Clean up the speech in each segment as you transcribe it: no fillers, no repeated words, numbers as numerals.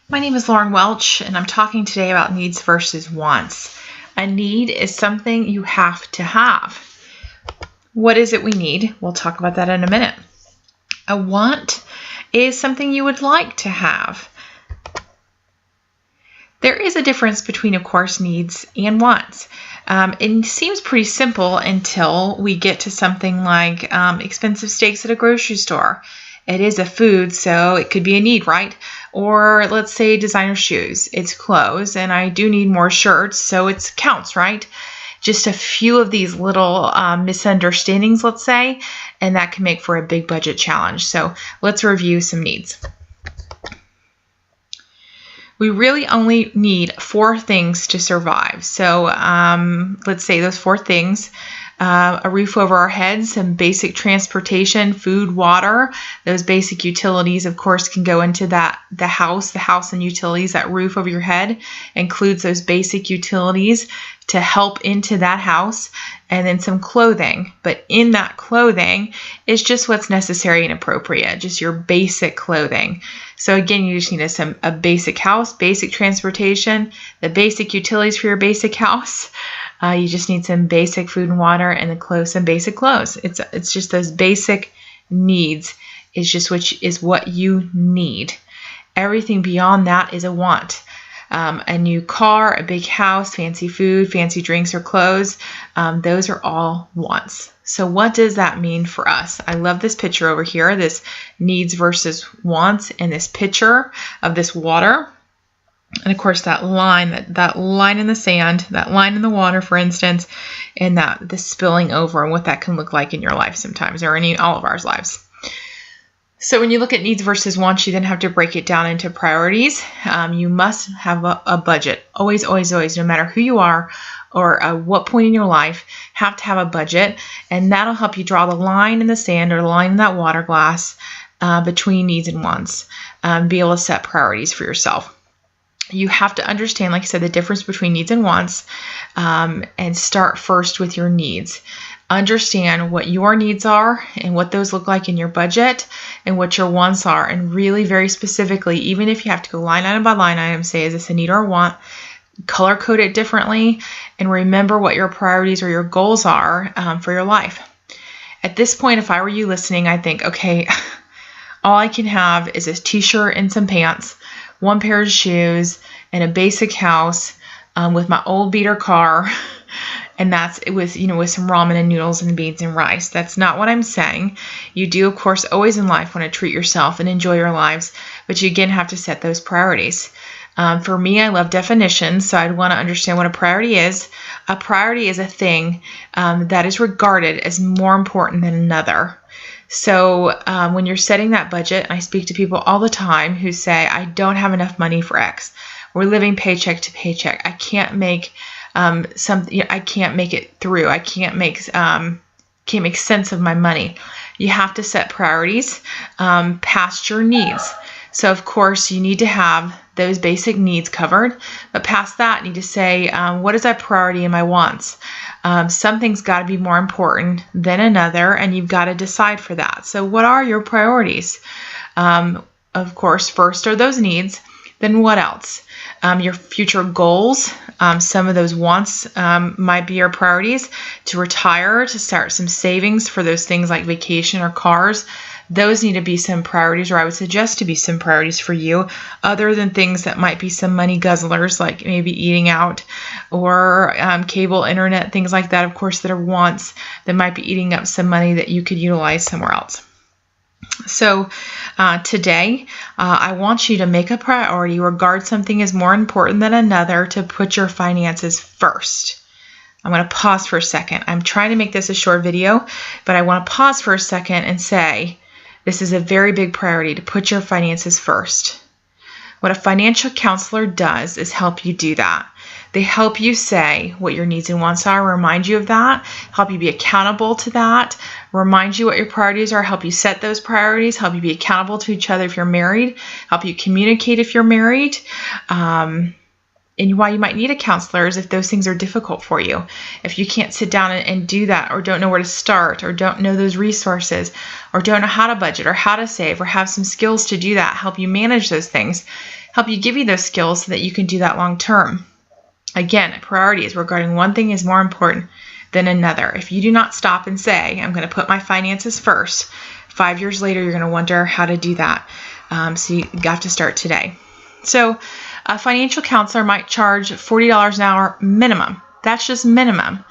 My name is Lauren Welch, and I'm talking today about needs versus wants. A need is something you have to have. What is it we need? We'll talk about that in a minute. A want is something you would like to have. There is a difference between, of course, needs and wants. It seems pretty simple until we get to something like expensive steaks at a grocery store. It is a food, so it could be a need, right? Or let's say designer shoes. It's clothes, and I do need more shirts, so it counts, right? Just a few of these little misunderstandings, let's say, and that can make for a big budget challenge. So let's review some needs. We really only need 4 things to survive. So let's say those 4 things. A roof over our heads, some basic transportation, food, water. Those basic utilities, of course, can go into that. The house and utilities, that roof over your head includes those basic utilities to help into that house, and then some clothing. But in that clothing is just what's necessary and appropriate, just your basic clothing. So again, you just need a basic house, basic transportation, the basic utilities for your basic house. You just need some basic food and water, and some basic clothes. It's just those basic needs is just what you need. Everything beyond that is a want. A new car, a big house, fancy food, fancy drinks or clothes. Those are all wants. So what does that mean for us? I love this picture over here, this needs versus wants, and this picture of this water. And of course, that line in the sand, that line in the water, for instance, and the spilling over, and what that can look like in your life sometimes, or all of our lives. So when you look at needs versus wants, you then have to break it down into priorities. You must have a budget. Always, always, always, no matter who you are or what point in your life, have to have a budget. And that'll help you draw the line in the sand or the line in that water glass between needs and wants. Be able to set priorities for yourself. You have to understand, like I said, the difference between needs and wants, and start first with your needs. Understand what your needs are and what those look like in your budget, and what your wants are. And really, very specifically, even if you have to go line item by line item, say, is this a need or a want? Color code it differently, and remember what your priorities or your goals are for your life. At this point, if I were you listening, I think, okay, all I can have is a t-shirt and some pants, 1 pair of shoes, and a basic house with my old beater car, and that's it with some ramen and noodles and beans and rice. That's not what I'm saying. You do, of course, always in life want to treat yourself and enjoy your lives, but you again have to set those priorities. For me, I love definitions, so I'd want to understand what a priority is. A priority is a thing that is regarded as more important than another. So when you're setting that budget, I speak to people all the time who say, I don't have enough money for X. We're living paycheck to paycheck. I can't make I can't make it through. I can't make sense of my money. You have to set priorities past your needs. So of course you need to have those basic needs covered, but past that, you need to say, what is that priority in my wants? Something's got to be more important than another, and you've got to decide for that. So what are your priorities? Of course, first are those needs. Then what else? Your future goals. Some of those wants might be your priorities. To retire, to start some savings for those things like vacation or cars. Those need to be some priorities, or I would suggest to be some priorities for you, other than things that might be some money guzzlers, like maybe eating out or cable, internet, things like that, of course, that are wants that might be eating up some money that you could utilize somewhere else. So today, I want you to make a priority, regard something as more important than another, to put your finances first. I'm going to pause for a second. I'm trying to make this a short video, but I want to pause for a second and say, this is a very big priority, to put your finances first. What a financial counselor does is help you do that. They help you say what your needs and wants are, remind you of that, help you be accountable to that, remind you what your priorities are, help you set those priorities, help you be accountable to each other if you're married, help you communicate if you're married. And why you might need a counselor is if those things are difficult for you. If you can't sit down and do that, or don't know where to start, or don't know those resources, or don't know how to budget or how to save, or have some skills to do that, help you manage those things, help you give you those skills so that you can do that long term. Again, priorities regarding one thing is more important than another. If you do not stop and say, I'm going to put my finances first, 5 years later, you're going to wonder how to do that. So you have to start today. So a financial counselor might charge $40 an hour minimum. That's just minimum.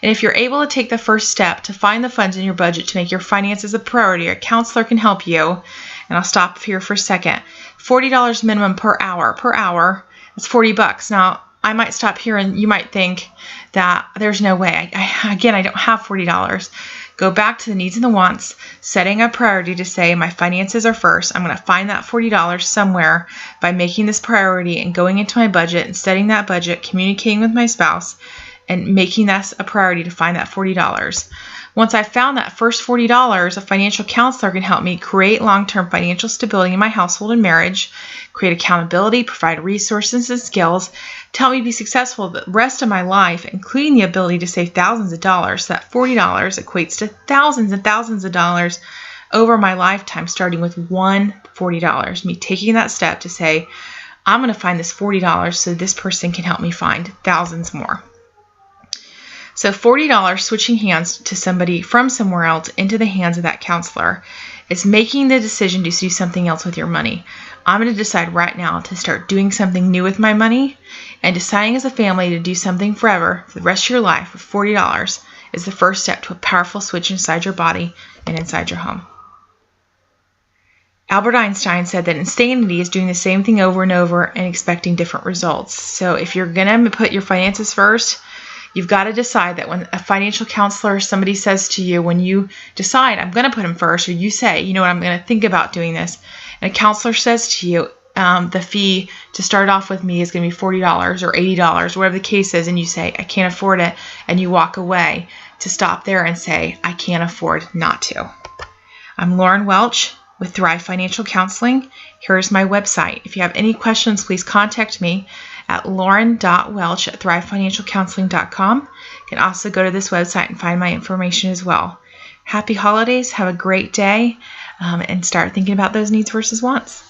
And if you're able to take the first step to find the funds in your budget to make your finances a priority, a counselor can help you. And I'll stop here for a second. $40 minimum per hour. Per hour, it's $40. Now, I might stop here and you might think that there's no way. I don't have $40. Go back to the needs and the wants, setting a priority to say my finances are first. I'm going to find that $40 somewhere by making this priority and going into my budget and setting that budget, communicating with my spouse, and making that a priority to find that $40. Once I've found that first $40, a financial counselor can help me create long-term financial stability in my household and marriage, create accountability, provide resources and skills to help me be successful the rest of my life, including the ability to save thousands of dollars. So that $40 equates to thousands and thousands of dollars over my lifetime, starting with one $40. Me taking that step to say, I'm going to find this $40 so this person can help me find thousands more. So $40 switching hands to somebody from somewhere else into the hands of that counselor is making the decision to do something else with your money. I'm going to decide right now to start doing something new with my money, and deciding as a family to do something forever for the rest of your life with $40 is the first step to a powerful switch inside your body and inside your home. Albert Einstein said that insanity is doing the same thing over and over and expecting different results. So if you're going to put your finances first, you've got to decide that when a financial counselor or somebody says to you, when you decide, I'm going to put him first, or you say, you know what, I'm going to think about doing this, and a counselor says to you, the fee to start off with me is going to be $40 or $80, whatever the case is, and you say, I can't afford it, and you walk away, to stop there and say, I can't afford not to. I'm Lauren Welch with Thrive Financial Counseling. Here's my website. If you have any questions, please contact me at lauren.welch@thrivefinancialcounseling.com. You can also go to this website and find my information as well. Happy holidays. Have a great day, and start thinking about those needs versus wants.